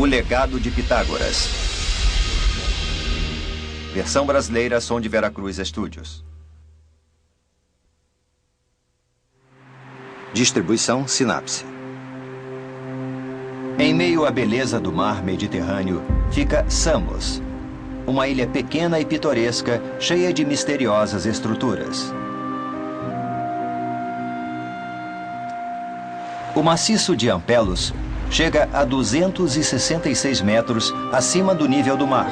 O Legado de Pitágoras. Versão brasileira, Som de Veracruz Studios. Distribuição Sinapse. Em meio à beleza do mar Mediterrâneo, fica Samos, uma ilha pequena e pitoresca, cheia de misteriosas estruturas. O maciço de Ampelos chega a 266 metros acima do nível do mar.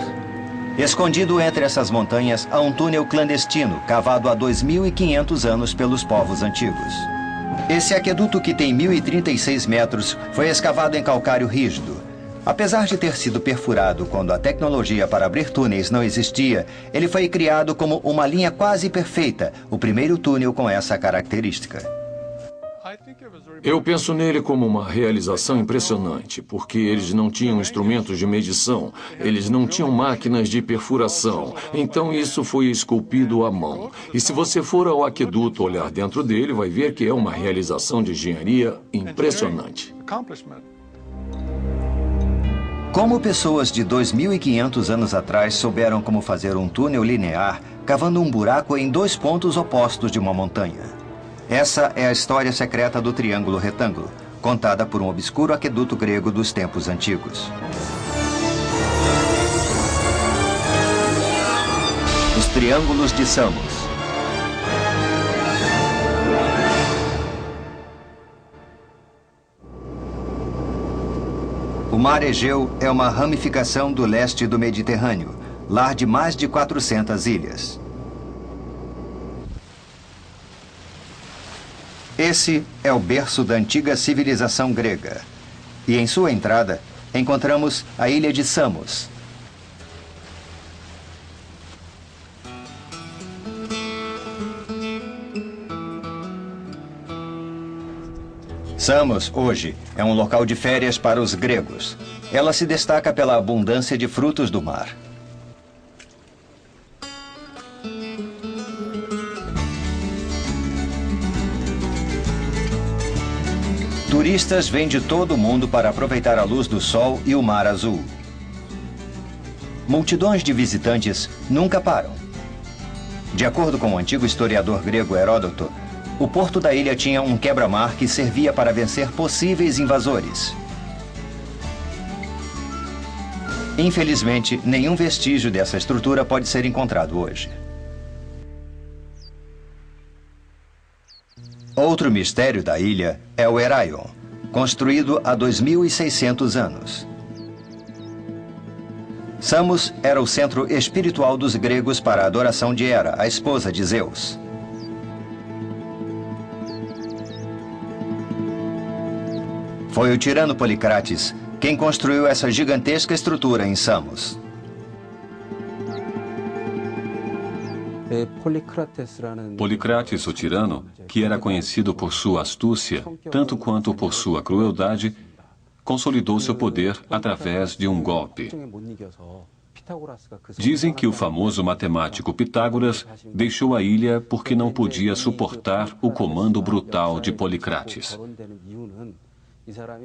Escondido entre essas montanhas há um túnel clandestino cavado há 2.500 anos pelos povos antigos. Esse aqueduto, que tem 1.036 metros, foi escavado em calcário rígido. Apesar de ter sido perfurado quando a tecnologia para abrir túneis não existia, ele foi criado como uma linha quase perfeita, o primeiro túnel com essa característica. Eu penso nele como uma realização impressionante, porque eles não tinham instrumentos de medição, eles não tinham máquinas de perfuração, então isso foi esculpido à mão. E se você for ao aqueduto olhar dentro dele, vai ver que é uma realização de engenharia impressionante. Como pessoas de 2.500 anos atrás souberam como fazer um túnel linear, cavando um buraco em dois pontos opostos de uma montanha? Essa é a história secreta do Triângulo Retângulo, contada por um obscuro aqueduto grego dos tempos antigos. Os Triângulos de Samos. O Mar Egeu é uma ramificação do leste do Mediterrâneo, lar de mais de 400 ilhas. Esse é o berço da antiga civilização grega. E em sua entrada, encontramos a ilha de Samos. Samos, hoje, é um local de férias para os gregos. Ela se destaca pela abundância de frutos do mar. Turistas vêm de todo o mundo para aproveitar a luz do sol e o mar azul. Multidões de visitantes nunca param. De acordo com o antigo historiador grego Heródoto, o porto da ilha tinha um quebra-mar que servia para vencer possíveis invasores. Infelizmente, nenhum vestígio dessa estrutura pode ser encontrado hoje. Outro mistério da ilha é o Heraion, construído há 2.600 anos. Samos era o centro espiritual dos gregos para a adoração de Hera, a esposa de Zeus. Foi o tirano Policrates quem construiu essa gigantesca estrutura em Samos. Policrates, o tirano, que era conhecido por sua astúcia, tanto quanto por sua crueldade, consolidou seu poder através de um golpe. Dizem que o famoso matemático Pitágoras deixou a ilha porque não podia suportar o comando brutal de Policrates.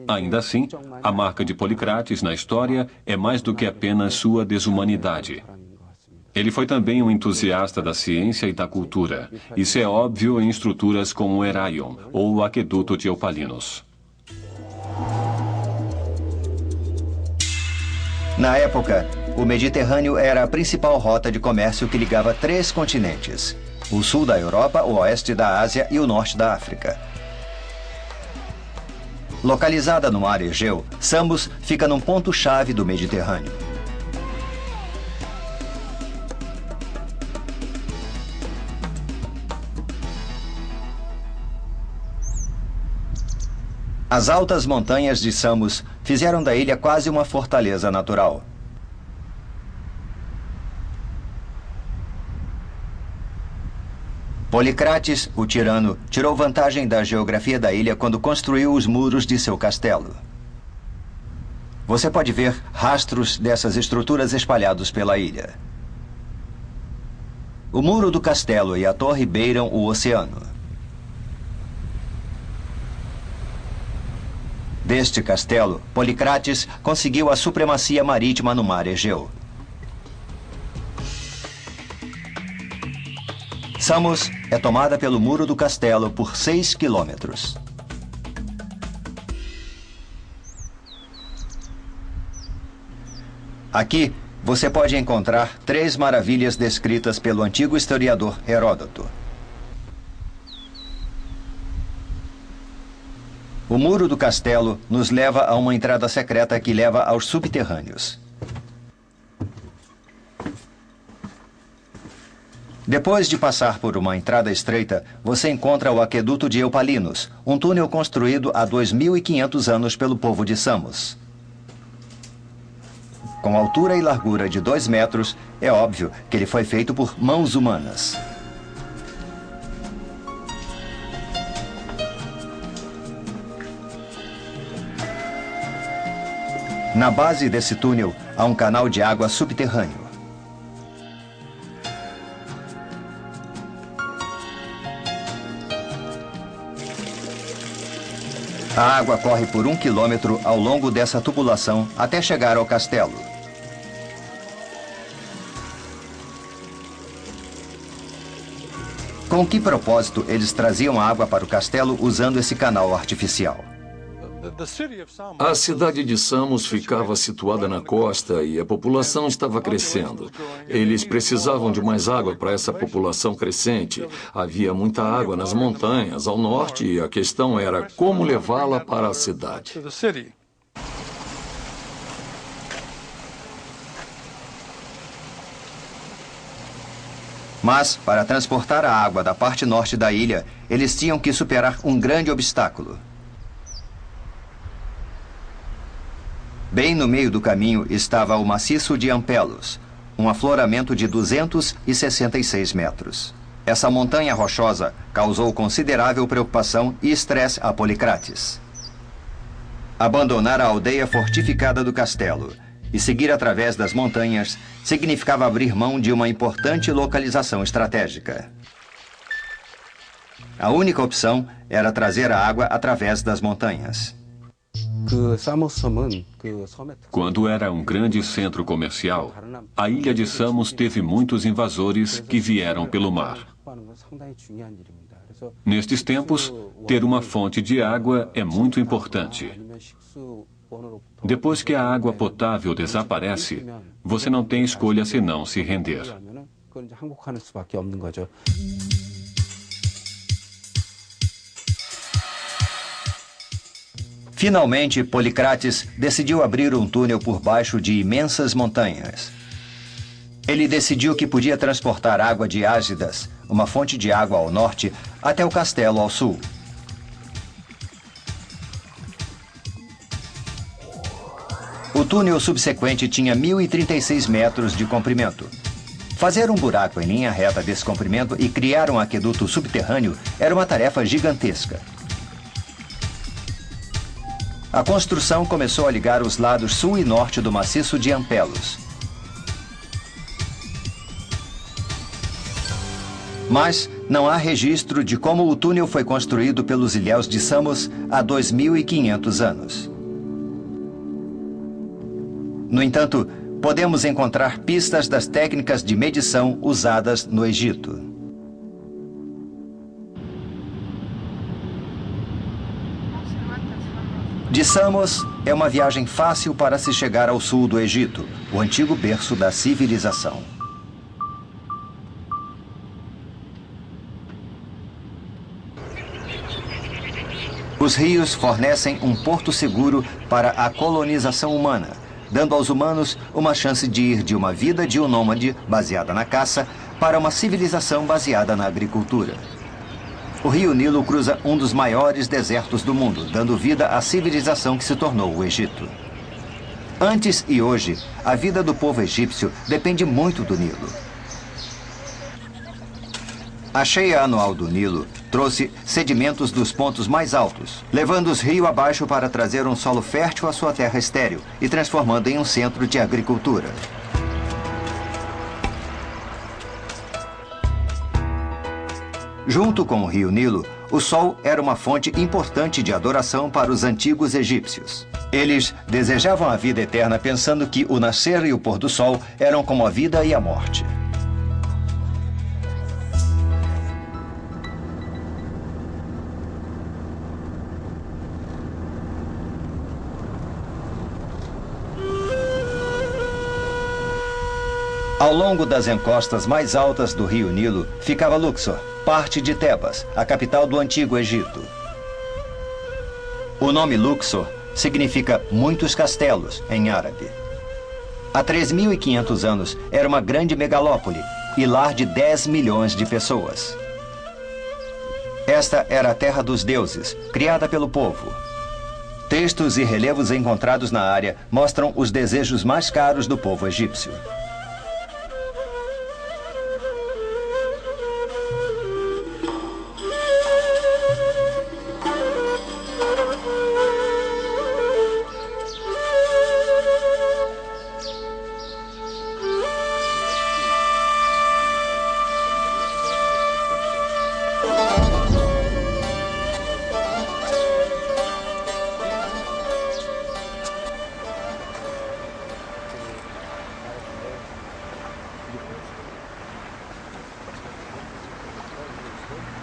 Ainda assim, a marca de Policrates na história é mais do que apenas sua desumanidade. Ele foi também um entusiasta da ciência e da cultura. Isso é óbvio em estruturas como o Heraion, ou o aqueduto de Eupalinos. Na época, o Mediterrâneo era a principal rota de comércio que ligava três continentes: o sul da Europa, o oeste da Ásia e o norte da África. Localizada no Mar Egeu, Samos fica num ponto-chave do Mediterrâneo. As altas montanhas de Samos fizeram da ilha quase uma fortaleza natural. Policrates, o tirano, tirou vantagem da geografia da ilha quando construiu os muros de seu castelo. Você pode ver rastros dessas estruturas espalhados pela ilha. O muro do castelo e a torre beiram o oceano. Deste castelo, Policrates conseguiu a supremacia marítima no mar Egeu. Samos é tomada pelo muro do castelo por 6 quilômetros. Aqui, você pode encontrar 3 maravilhas descritas pelo antigo historiador Heródoto. O muro do castelo nos leva a uma entrada secreta que leva aos subterrâneos. Depois de passar por uma entrada estreita, você encontra o aqueduto de Eupalinos, um túnel construído há 2.500 anos pelo povo de Samos. Com altura e largura de 2 metros, é óbvio que ele foi feito por mãos humanas. Na base desse túnel, há um canal de água subterrâneo. A água corre por 1 quilômetro ao longo dessa tubulação até chegar ao castelo. Com que propósito eles traziam água para o castelo usando esse canal artificial? A cidade de Samos ficava situada na costa e a população estava crescendo. Eles precisavam de mais água para essa população crescente. Havia muita água nas montanhas ao norte e a questão era como levá-la para a cidade. Mas, para transportar a água da parte norte da ilha, eles tinham que superar um grande obstáculo. Bem no meio do caminho estava o maciço de Ampelos, um afloramento de 266 metros. Essa montanha rochosa causou considerável preocupação e estresse a Policrates. Abandonar a aldeia fortificada do castelo e seguir através das montanhas significava abrir mão de uma importante localização estratégica. A única opção era trazer a água através das montanhas. Quando era um grande centro comercial, a ilha de Samos teve muitos invasores que vieram pelo mar. Nestes tempos, ter uma fonte de água é muito importante. Depois que a água potável desaparece, você não tem escolha senão se render. Finalmente, Policrates decidiu abrir um túnel por baixo de imensas montanhas. Ele decidiu que podia transportar água de Ágidas, uma fonte de água ao norte, até o castelo ao sul. O túnel subsequente tinha 1.036 metros de comprimento. Fazer um buraco em linha reta desse comprimento e criar um aqueduto subterrâneo era uma tarefa gigantesca. A construção começou a ligar os lados sul e norte do maciço de Ampelos. Mas não há registro de como o túnel foi construído pelos ilhéus de Samos há 2.500 anos. No entanto, podemos encontrar pistas das técnicas de medição usadas no Egito. De Samos é uma viagem fácil para se chegar ao sul do Egito, o antigo berço da civilização. Os rios fornecem um porto seguro para a colonização humana, dando aos humanos uma chance de ir de uma vida de um nômade baseada na caça para uma civilização baseada na agricultura. O rio Nilo cruza um dos maiores desertos do mundo, dando vida à civilização que se tornou o Egito. Antes e hoje, a vida do povo egípcio depende muito do Nilo. A cheia anual do Nilo trouxe sedimentos dos pontos mais altos, levando-os rio abaixo para trazer um solo fértil à sua terra estéril e transformando em um centro de agricultura. Junto com o rio Nilo, o sol era uma fonte importante de adoração para os antigos egípcios. Eles desejavam a vida eterna pensando que o nascer e o pôr do sol eram como a vida e a morte. Ao longo das encostas mais altas do rio Nilo ficava Luxor, parte de Tebas, a capital do Antigo Egito. O nome Luxor significa muitos castelos em árabe. Há 3.500 anos era uma grande megalópole e lar de 10 milhões de pessoas. Esta era a terra dos deuses, criada pelo povo. Textos e relevos encontrados na área mostram os desejos mais caros do povo egípcio.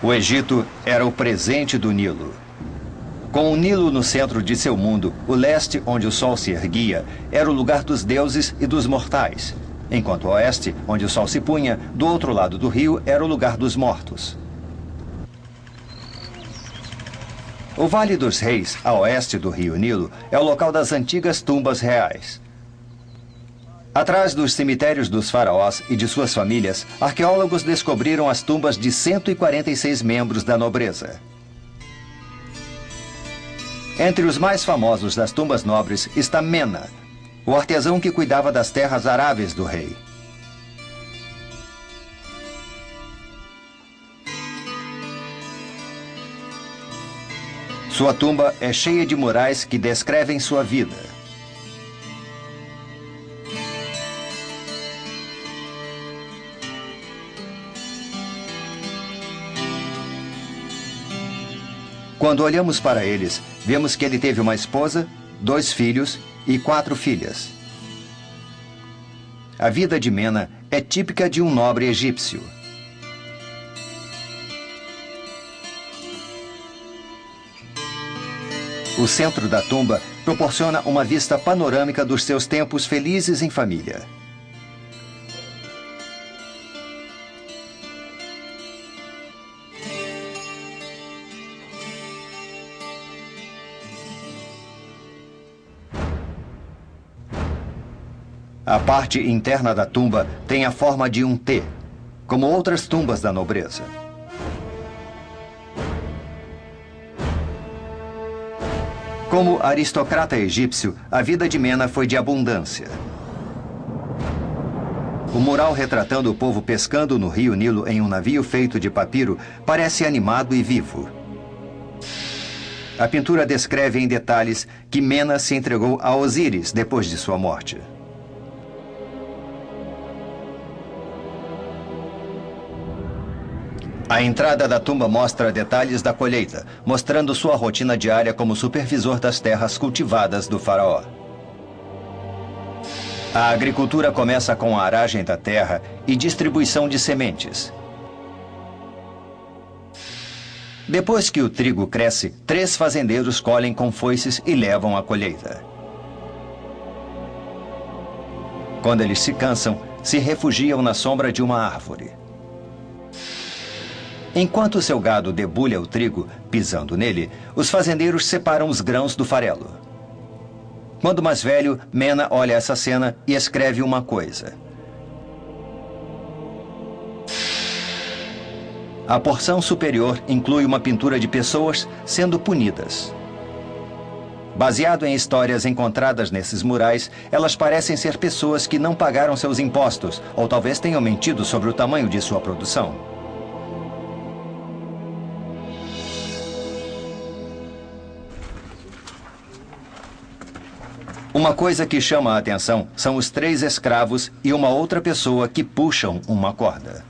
O Egito era o presente do Nilo. Com o Nilo no centro de seu mundo, o leste, onde o sol se erguia, era o lugar dos deuses e dos mortais, enquanto o oeste, onde o sol se punha, do outro lado do rio, era o lugar dos mortos. O Vale dos Reis, a oeste do rio Nilo, é o local das antigas tumbas reais. Atrás dos cemitérios dos faraós e de suas famílias, arqueólogos descobriram as tumbas de 146 membros da nobreza. Entre os mais famosos das tumbas nobres está Mena, o artesão que cuidava das terras aráveis do rei. Sua tumba é cheia de murais que descrevem sua vida. Quando olhamos para eles, vemos que ele teve uma esposa, 2 filhos e 4 filhas. A vida de Mena é típica de um nobre egípcio. O centro da tumba proporciona uma vista panorâmica dos seus tempos felizes em família. A parte interna da tumba tem a forma de um T, como outras tumbas da nobreza. Como aristocrata egípcio, a vida de Mena foi de abundância. O mural retratando o povo pescando no rio Nilo em um navio feito de papiro parece animado e vivo. A pintura descreve em detalhes que Mena se entregou a Osíris depois de sua morte. A entrada da tumba mostra detalhes da colheita, mostrando sua rotina diária como supervisor das terras cultivadas do faraó. A agricultura começa com a aragem da terra e distribuição de sementes. Depois que o trigo cresce, 3 fazendeiros colhem com foices e levam a colheita. Quando eles se cansam, se refugiam na sombra de uma árvore. Enquanto seu gado debulha o trigo, pisando nele, os fazendeiros separam os grãos do farelo. Quando mais velho, Mena olha essa cena e escreve uma coisa. A porção superior inclui uma pintura de pessoas sendo punidas. Baseado em histórias encontradas nesses murais, elas parecem ser pessoas que não pagaram seus impostos, ou talvez tenham mentido sobre o tamanho de sua produção. Uma coisa que chama a atenção são os 3 escravos e uma outra pessoa que puxam uma corda.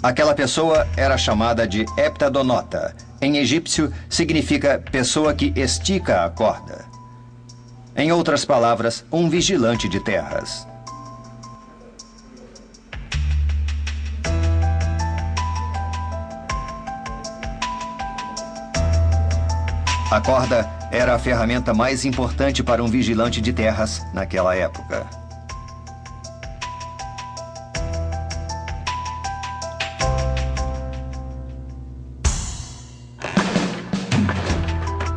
Aquela pessoa era chamada de heptadonota. Em egípcio, significa pessoa que estica a corda. Em outras palavras, um vigilante de terras. A corda era a ferramenta mais importante para um vigilante de terras naquela época.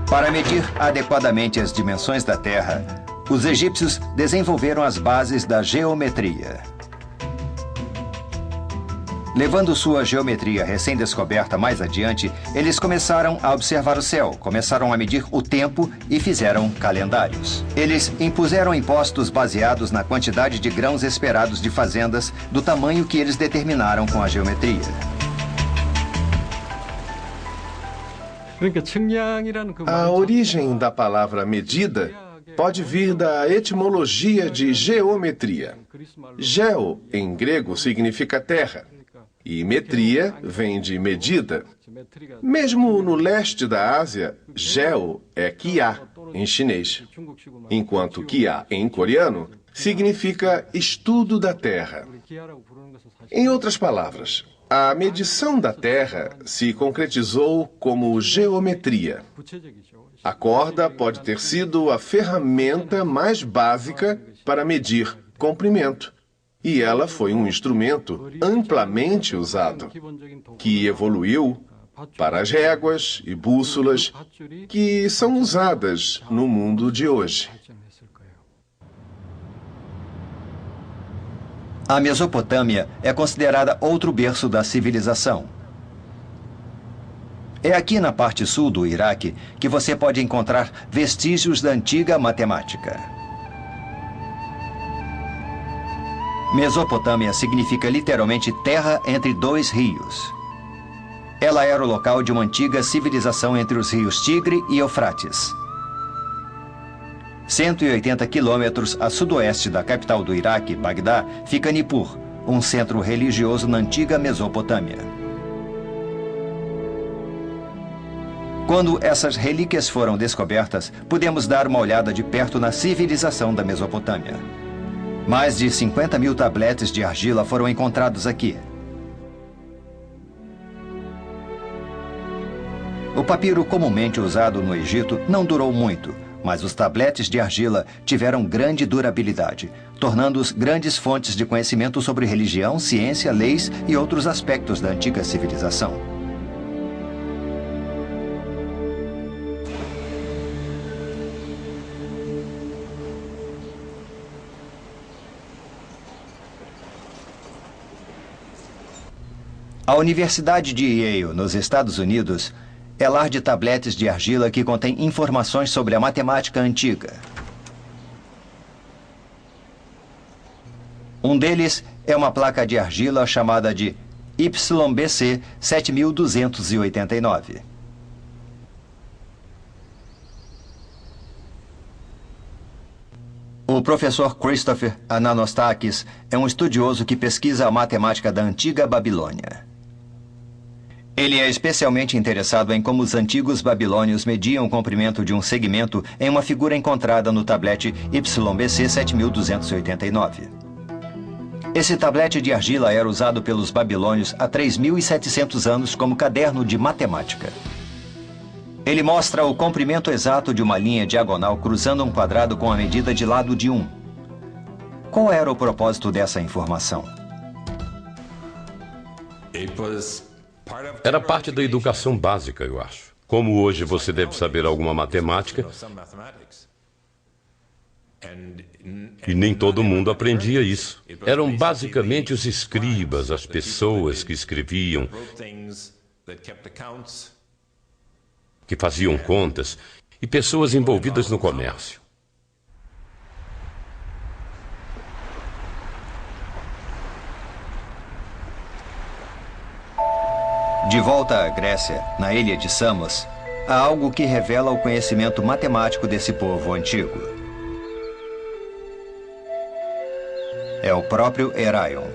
Para medir adequadamente as dimensões da Terra, os egípcios desenvolveram as bases da geometria. Levando sua geometria recém-descoberta mais adiante, eles começaram a observar o céu, começaram a medir o tempo e fizeram calendários. Eles impuseram impostos baseados na quantidade de grãos esperados de fazendas do tamanho que eles determinaram com a geometria. A origem da palavra medida pode vir da etimologia de geometria. Geo, em grego, significa terra, e metria vem de medida. Mesmo no leste da Ásia, geo é kiá, em chinês, enquanto kiá, em coreano, significa estudo da terra. Em outras palavras, a medição da Terra se concretizou como geometria. A corda pode ter sido a ferramenta mais básica para medir comprimento, e ela foi um instrumento amplamente usado, que evoluiu para as réguas e bússolas que são usadas no mundo de hoje. A Mesopotâmia é considerada outro berço da civilização. É aqui na parte sul do Iraque que você pode encontrar vestígios da antiga matemática. Mesopotâmia significa literalmente terra entre dois rios. Ela era o local de uma antiga civilização entre os rios Tigre e Eufrates. 180 quilômetros a sudoeste da capital do Iraque, Bagdá, fica Nippur, um centro religioso na antiga Mesopotâmia. Quando essas relíquias foram descobertas, pudemos dar uma olhada de perto na civilização da Mesopotâmia. Mais de 50 mil tabletes de argila foram encontrados aqui. O papiro comumente usado no Egito não durou muito, mas os tabletes de argila tiveram grande durabilidade, tornando-os grandes fontes de conhecimento sobre religião, ciência, leis e outros aspectos da antiga civilização. A Universidade de Yale, nos Estados Unidos, é lar de tabletes de argila que contém informações sobre a matemática antiga. Um deles é uma placa de argila chamada de YBC 7289. O professor Christopher Ananostakis é um estudioso que pesquisa a matemática da antiga Babilônia. Ele é especialmente interessado em como os antigos babilônios mediam o comprimento de um segmento em uma figura encontrada no tablete YBC 7289. Esse tablete de argila era usado pelos babilônios há 3.700 anos como caderno de matemática. Ele mostra o comprimento exato de uma linha diagonal cruzando um quadrado com a medida de lado de 1. Qual era o propósito dessa informação? Era parte da educação básica, eu acho. Como hoje você deve saber alguma matemática, e nem todo mundo aprendia isso. Eram basicamente os escribas, as pessoas que escreviam, que faziam contas, e pessoas envolvidas no comércio. De volta à Grécia, na ilha de Samos, há algo que revela o conhecimento matemático desse povo antigo. É o próprio Heraion.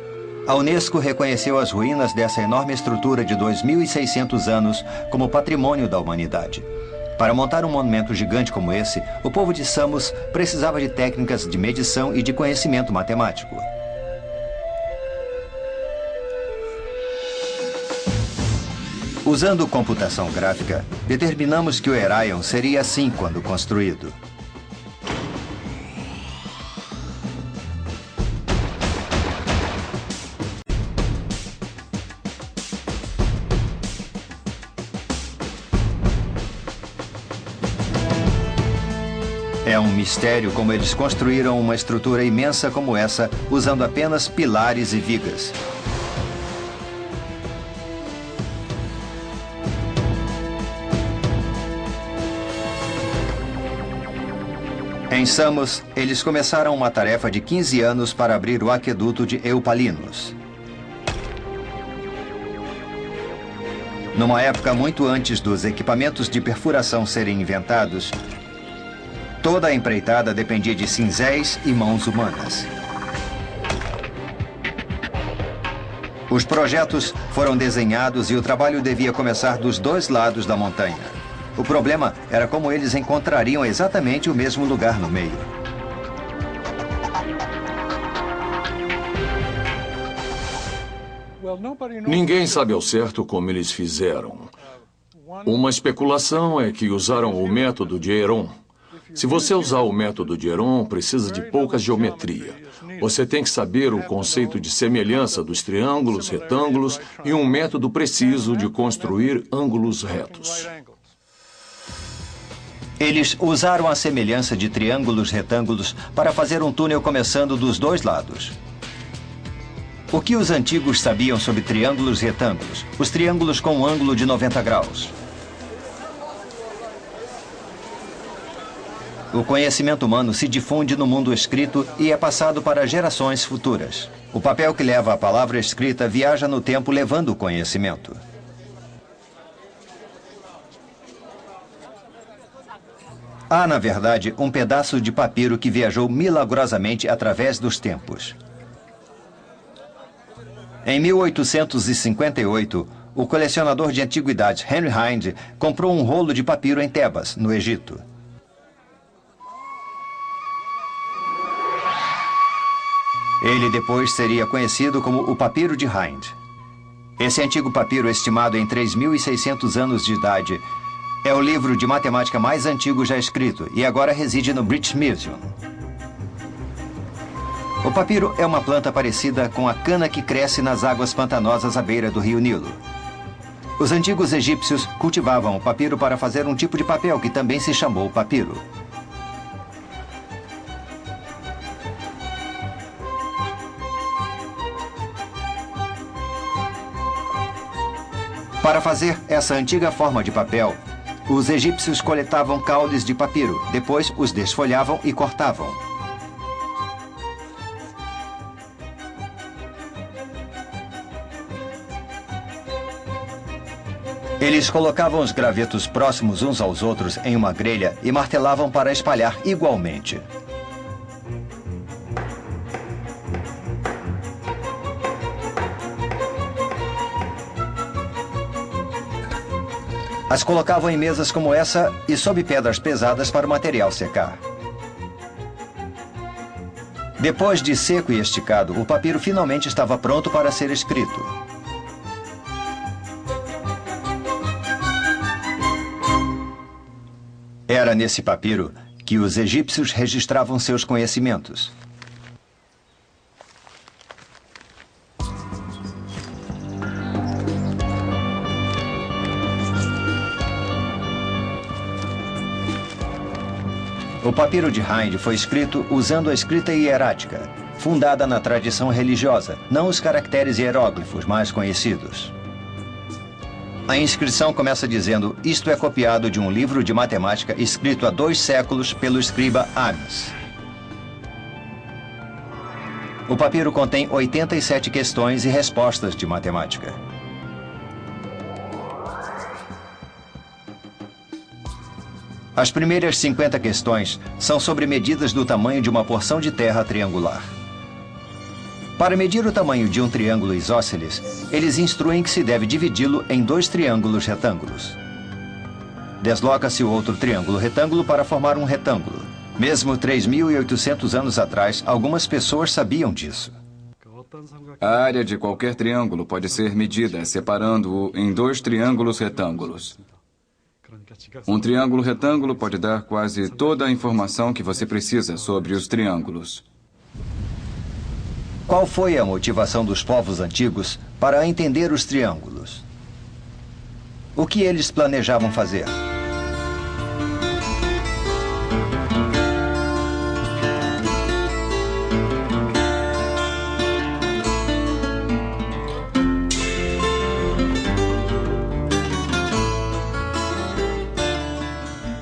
A Unesco reconheceu as ruínas dessa enorme estrutura de 2.600 anos como patrimônio da humanidade. Para montar um monumento gigante como esse, o povo de Samos precisava de técnicas de medição e de conhecimento matemático. Usando computação gráfica, determinamos que o Heraion seria assim quando construído. É um mistério como eles construíram uma estrutura imensa como essa, usando apenas pilares e vigas. Em Samos, eles começaram uma tarefa de 15 anos para abrir o aqueduto de Eupalinos. Numa época muito antes dos equipamentos de perfuração serem inventados, toda a empreitada dependia de cinzéis e mãos humanas. Os projetos foram desenhados e o trabalho devia começar dos dois lados da montanha. O problema era como eles encontrariam exatamente o mesmo lugar no meio. Ninguém sabe ao certo como eles fizeram. Uma especulação é que usaram o método de Heron. Se você usar o método de Heron, precisa de pouca geometria. Você tem que saber o conceito de semelhança dos triângulos, retângulos e um método preciso de construir ângulos retos. Eles usaram a semelhança de triângulos retângulos para fazer um túnel começando dos dois lados. O que os antigos sabiam sobre triângulos retângulos? Os triângulos com um ângulo de 90 graus. O conhecimento humano se difunde no mundo escrito e é passado para gerações futuras. O papel que leva a palavra escrita viaja no tempo levando o conhecimento. Há, na verdade, um pedaço de papiro que viajou milagrosamente através dos tempos. Em 1858, o colecionador de antiguidades Henry Hind comprou um rolo de papiro em Tebas, no Egito. Ele depois seria conhecido como o Papiro de Hind. Esse antigo papiro, estimado em 3.600 anos de idade, é o livro de matemática mais antigo já escrito e agora reside no British Museum. O papiro é uma planta parecida com a cana que cresce nas águas pantanosas à beira do rio Nilo. Os antigos egípcios cultivavam o papiro para fazer um tipo de papel que também se chamou papiro. Para fazer essa antiga forma de papel, os egípcios coletavam caules de papiro, depois os desfolhavam e cortavam. Eles colocavam os gravetos próximos uns aos outros em uma grelha e martelavam para espalhar igualmente. As colocavam em mesas como essa e sob pedras pesadas para o material secar. Depois de seco e esticado, o papiro finalmente estava pronto para ser escrito. Era nesse papiro que os egípcios registravam seus conhecimentos. O papiro de Hind foi escrito usando a escrita hierática, fundada na tradição religiosa, não os caracteres hieróglifos mais conhecidos. A inscrição começa dizendo: isto é copiado de um livro de matemática escrito há 2 séculos pelo escriba Ames. O papiro contém 87 questões e respostas de matemática. As primeiras 50 questões são sobre medidas do tamanho de uma porção de terra triangular. Para medir o tamanho de um triângulo isósceles, eles instruem que se deve dividi-lo em 2 triângulos retângulos. Desloca-se o outro triângulo retângulo para formar um retângulo. Mesmo 3.800 anos atrás, algumas pessoas sabiam disso. A área de qualquer triângulo pode ser medida separando-o em 2 triângulos retângulos. Um triângulo retângulo pode dar quase toda a informação que você precisa sobre os triângulos. Qual foi a motivação dos povos antigos para entender os triângulos? O que eles planejavam fazer?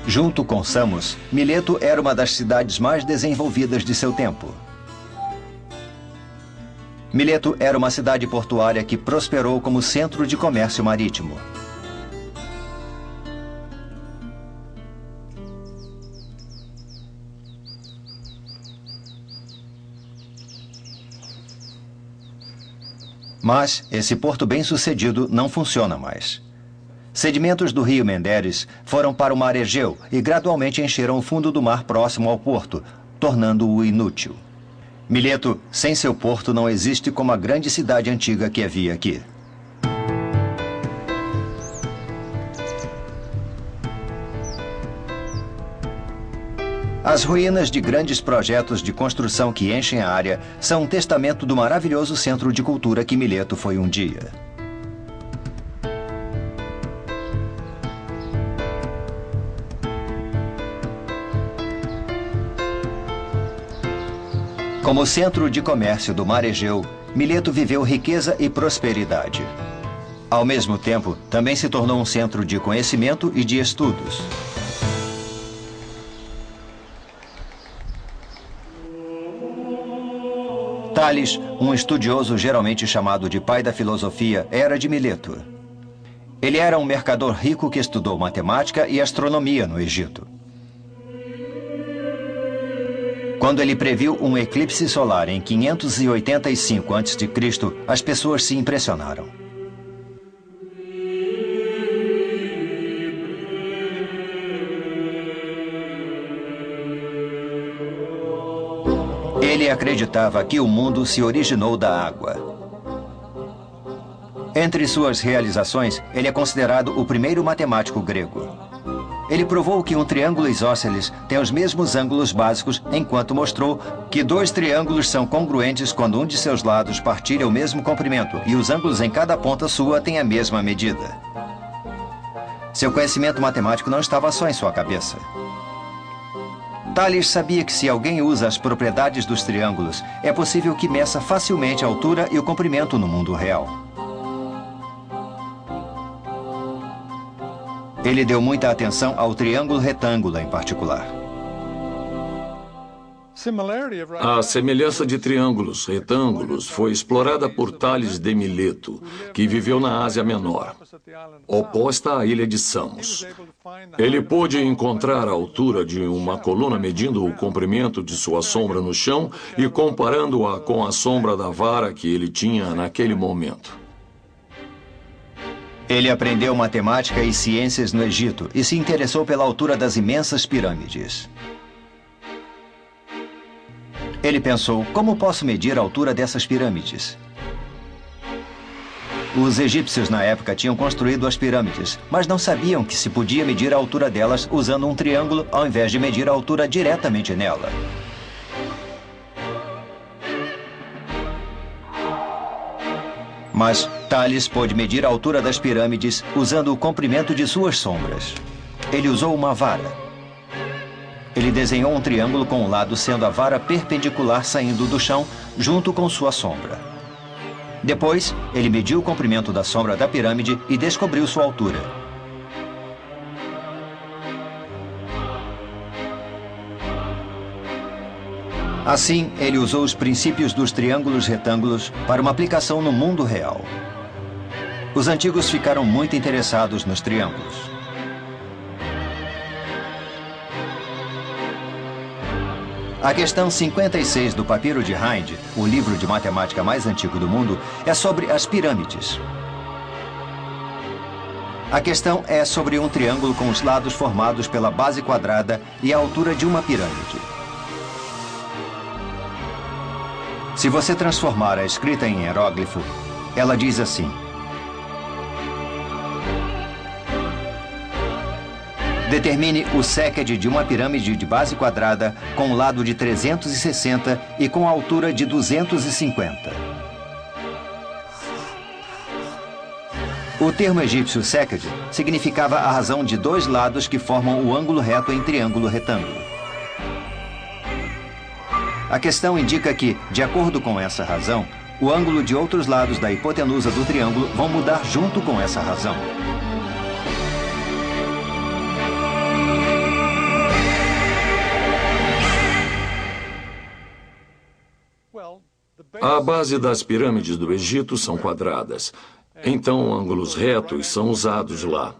Junto com Samos, Mileto era uma das cidades mais desenvolvidas de seu tempo. Mileto era uma cidade portuária que prosperou como centro de comércio marítimo. Mas esse porto bem-sucedido não funciona mais. Sedimentos do rio Menderes foram para o mar Egeu e gradualmente encheram o fundo do mar próximo ao porto, tornando-o inútil. Mileto, sem seu porto, não existe como a grande cidade antiga que havia aqui. As ruínas de grandes projetos de construção que enchem a área são um testamento do maravilhoso centro de cultura que Mileto foi um dia. Como centro de comércio do mar Egeu, Mileto viveu riqueza e prosperidade. Ao mesmo tempo, também se tornou um centro de conhecimento e de estudos. Tales, um estudioso geralmente chamado de pai da filosofia, era de Mileto. Ele era um mercador rico que estudou matemática e astronomia no Egito. Quando ele previu um eclipse solar em 585 a.C., as pessoas se impressionaram. Ele acreditava que o mundo se originou da água. Entre suas realizações, ele é considerado o primeiro matemático grego. Ele provou que um triângulo isósceles tem os mesmos ângulos básicos, enquanto mostrou que 2 triângulos são congruentes quando um de seus lados partilha o mesmo comprimento e os ângulos em cada ponta sua têm a mesma medida. Seu conhecimento matemático não estava só em sua cabeça. Tales sabia que se alguém usa as propriedades dos triângulos, é possível que meça facilmente a altura e o comprimento no mundo real. Ele deu muita atenção ao triângulo retângulo em particular. A semelhança de triângulos retângulos foi explorada por Tales de Mileto, que viveu na Ásia Menor, oposta à ilha de Samos. Ele pôde encontrar a altura de uma coluna medindo o comprimento de sua sombra no chão e comparando-a com a sombra da vara que ele tinha naquele momento. Ele aprendeu matemática e ciências no Egito e se interessou pela altura das imensas pirâmides. Ele pensou, como posso medir a altura dessas pirâmides? Os egípcios na época tinham construído as pirâmides, mas não sabiam que se podia medir a altura delas usando um triângulo ao invés de medir a altura diretamente nela. Mas Tales pôde medir a altura das pirâmides usando o comprimento de suas sombras. Ele usou uma vara. Ele desenhou um triângulo com o lado sendo a vara perpendicular saindo do chão junto com sua sombra. Depois, ele mediu o comprimento da sombra da pirâmide e descobriu sua altura. Assim, ele usou os princípios dos triângulos retângulos para uma aplicação no mundo real. Os antigos ficaram muito interessados nos triângulos. A questão 56 do Papiro de Hind, o livro de matemática mais antigo do mundo, é sobre as pirâmides. A questão é sobre um triângulo com os lados formados pela base quadrada e a altura de uma pirâmide. Se você transformar a escrita em hieróglifo, ela diz assim: determine o séquede de uma pirâmide de base quadrada com o lado de 360 e com a altura de 250. O termo egípcio séquede significava a razão de dois lados que formam o ângulo reto em triângulo retângulo. A questão indica que, de acordo com essa razão, o ângulo de outros lados da hipotenusa do triângulo vão mudar junto com essa razão. A base das pirâmides do Egito são quadradas. Então, ângulos retos são usados lá.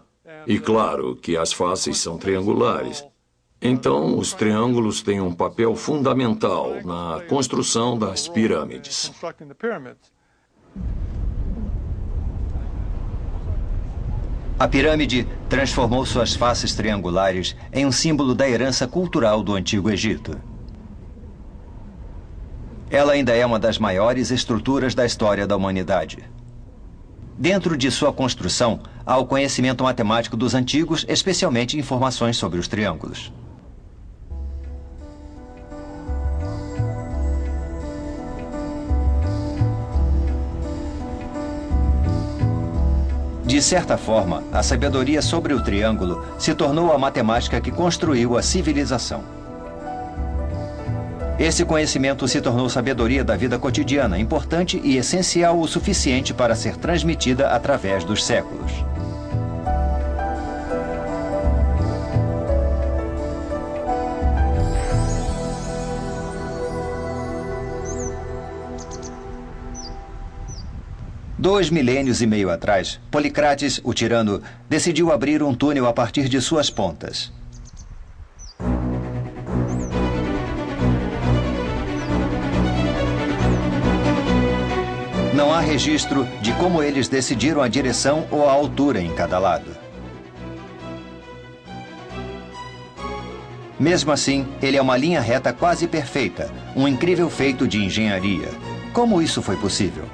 E claro que as faces são triangulares. Então, os triângulos têm um papel fundamental na construção das pirâmides. A pirâmide transformou suas faces triangulares em um símbolo da herança cultural do Antigo Egito. Ela ainda é uma das maiores estruturas da história da humanidade. Dentro de sua construção, há o conhecimento matemático dos antigos, especialmente informações sobre os triângulos. De certa forma, a sabedoria sobre o triângulo se tornou a matemática que construiu a civilização. Esse conhecimento se tornou sabedoria da vida cotidiana, importante e essencial o suficiente para ser transmitida através dos séculos. Dois milênios e meio atrás, Policrates, o tirano, decidiu abrir um túnel a partir de suas pontas. Não há registro de como eles decidiram a direção ou a altura em cada lado. Mesmo assim, ele é uma linha reta quase perfeita, um incrível feito de engenharia. Como isso foi possível?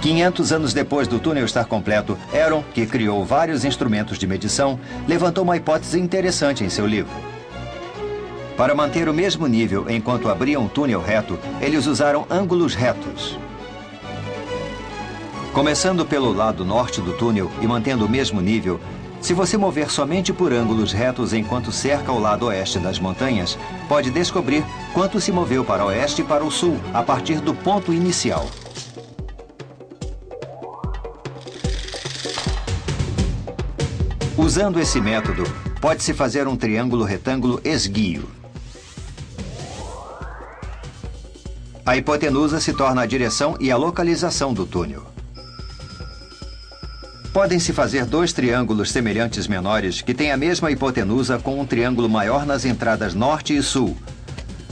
$500 anos depois do túnel estar completo, Heron, que criou vários instrumentos de medição, levantou uma hipótese interessante em seu livro. Para manter o mesmo nível enquanto abriam um túnel reto, eles usaram ângulos retos. Começando pelo lado norte do túnel e mantendo o mesmo nível, se você mover somente por ângulos retos enquanto cerca o lado oeste das montanhas, pode descobrir quanto se moveu para o oeste e para o sul a partir do ponto inicial. Usando esse método, pode-se fazer um triângulo retângulo esguio. A hipotenusa se torna a direção e a localização do túnel. Podem-se fazer dois triângulos semelhantes menores que têm a mesma hipotenusa com um triângulo maior nas entradas norte e sul,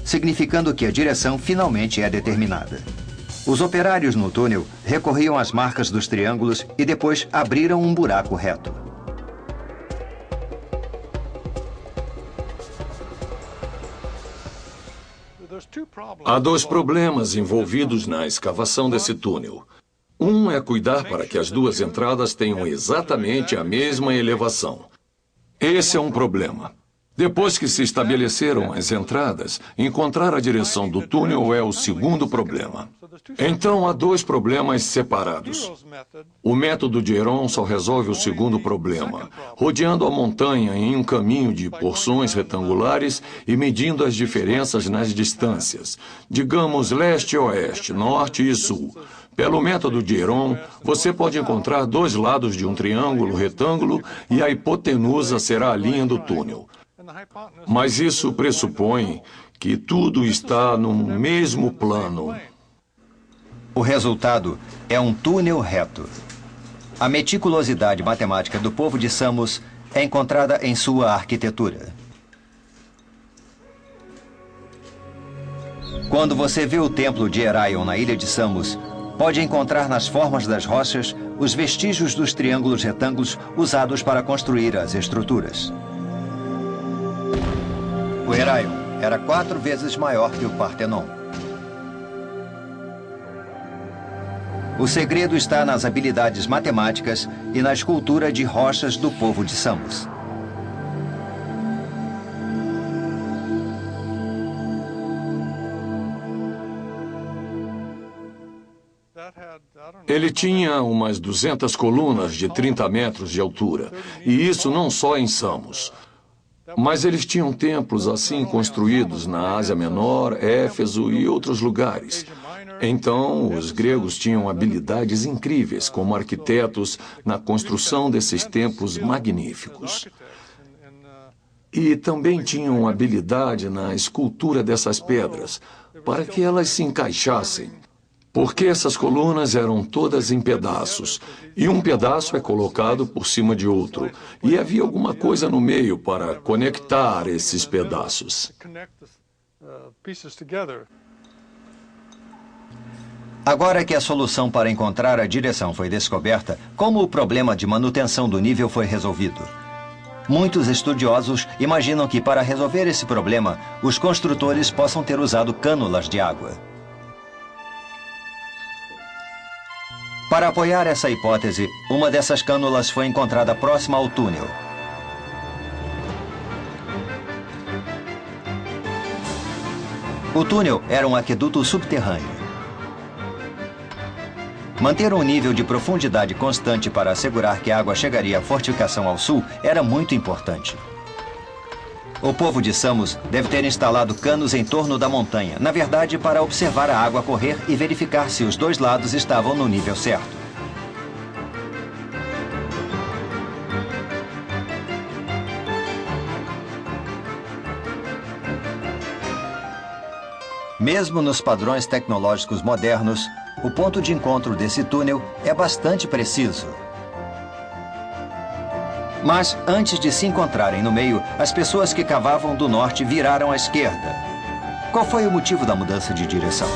significando que a direção finalmente é determinada. Os operários no túnel recorriam às marcas dos triângulos e depois abriram um buraco reto. Há dois problemas envolvidos na escavação desse túnel. Um é cuidar para que as duas entradas tenham exatamente a mesma elevação. Esse é um problema. Depois que se estabeleceram as entradas, encontrar a direção do túnel é o segundo problema. Então, há dois problemas separados. O método de Heron só resolve o segundo problema, rodeando a montanha em um caminho de porções retangulares e medindo as diferenças nas distâncias, digamos leste-oeste, norte e sul. Pelo método de Heron, você pode encontrar dois lados de um triângulo retângulo e a hipotenusa será a linha do túnel. Mas isso pressupõe que tudo está no mesmo plano. O resultado é um túnel reto. A meticulosidade matemática do povo de Samos é encontrada em sua arquitetura. Quando você vê o templo de Heraion na ilha de Samos, pode encontrar nas formas das rochas os vestígios dos triângulos retângulos usados para construir as estruturas. O Heraion era 4 vezes maior que o Partenon. O segredo está nas habilidades matemáticas e na escultura de rochas do povo de Samos. Ele tinha umas 200 colunas de 30 metros de altura, e isso não só em Samos. Mas eles tinham templos assim construídos na Ásia Menor, Éfeso e outros lugares. Então, os gregos tinham habilidades incríveis como arquitetos na construção desses templos magníficos. E também tinham habilidade na escultura dessas pedras, para que elas se encaixassem. Porque essas colunas eram todas em pedaços, e um pedaço é colocado por cima de outro, e havia alguma coisa no meio para conectar esses pedaços. Agora que a solução para encontrar a direção foi descoberta, como o problema de manutenção do nível foi resolvido? Muitos estudiosos imaginam que, para resolver esse problema, os construtores possam ter usado cânulas de água. Para apoiar essa hipótese, uma dessas cânulas foi encontrada próxima ao túnel. O túnel era um aqueduto subterrâneo. Manter um nível de profundidade constante para assegurar que a água chegaria à fortificação ao sul era muito importante. O povo de Samos deve ter instalado canos em torno da montanha, na verdade, para observar a água correr e verificar se os dois lados estavam no nível certo. Mesmo nos padrões tecnológicos modernos, o ponto de encontro desse túnel é bastante preciso. Mas, antes de se encontrarem no meio, as pessoas que cavavam do norte viraram à esquerda. Qual foi o motivo da mudança de direção?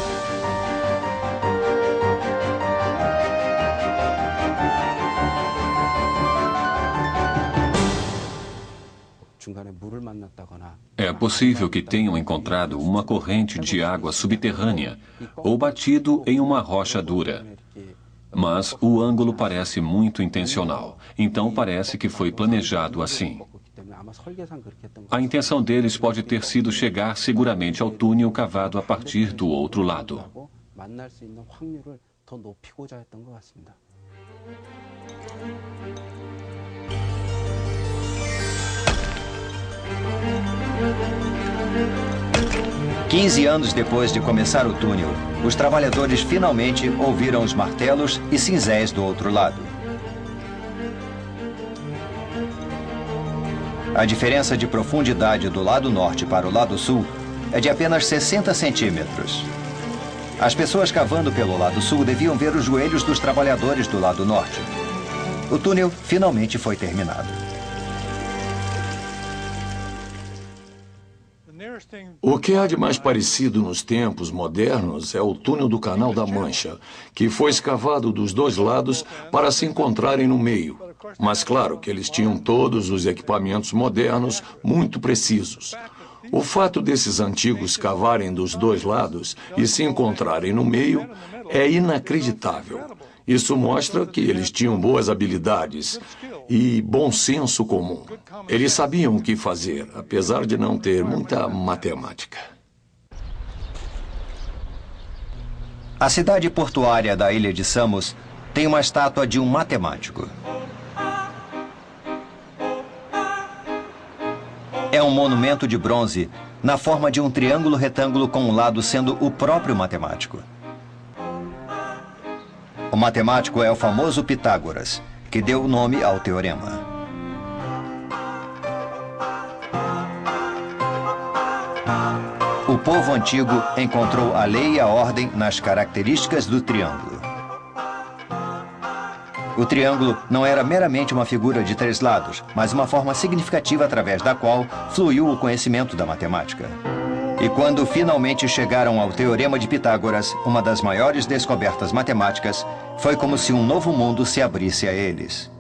É possível que tenham encontrado uma corrente de água subterrânea ou batido em uma rocha dura. Mas o ângulo parece muito intencional, então parece que foi planejado assim. A intenção deles pode ter sido chegar seguramente ao túnel cavado a partir do outro lado. 15 anos depois de começar o túnel, os trabalhadores finalmente ouviram os martelos e cinzéis do outro lado. A diferença de profundidade do lado norte para o lado sul é de apenas 60 centímetros. As pessoas cavando pelo lado sul deviam ver os joelhos dos trabalhadores do lado norte. O túnel finalmente foi terminado. O que há de mais parecido nos tempos modernos é o túnel do Canal da Mancha, que foi escavado dos dois lados para se encontrarem no meio. Mas claro que eles tinham todos os equipamentos modernos muito precisos. O fato desses antigos cavarem dos dois lados e se encontrarem no meio é inacreditável. Isso mostra que eles tinham boas habilidades e bom senso comum. Eles sabiam o que fazer, apesar de não ter muita matemática. A cidade portuária da ilha de Samos tem uma estátua de um matemático. É um monumento de bronze na forma de um triângulo retângulo com um lado sendo o próprio matemático. O matemático é o famoso Pitágoras, que deu o nome ao teorema. O povo antigo encontrou a lei e a ordem nas características do triângulo. O triângulo não era meramente uma figura de 3 lados, mas uma forma significativa através da qual fluiu o conhecimento da matemática. E quando finalmente chegaram ao Teorema de Pitágoras, uma das maiores descobertas matemáticas, foi como se um novo mundo se abrisse a eles.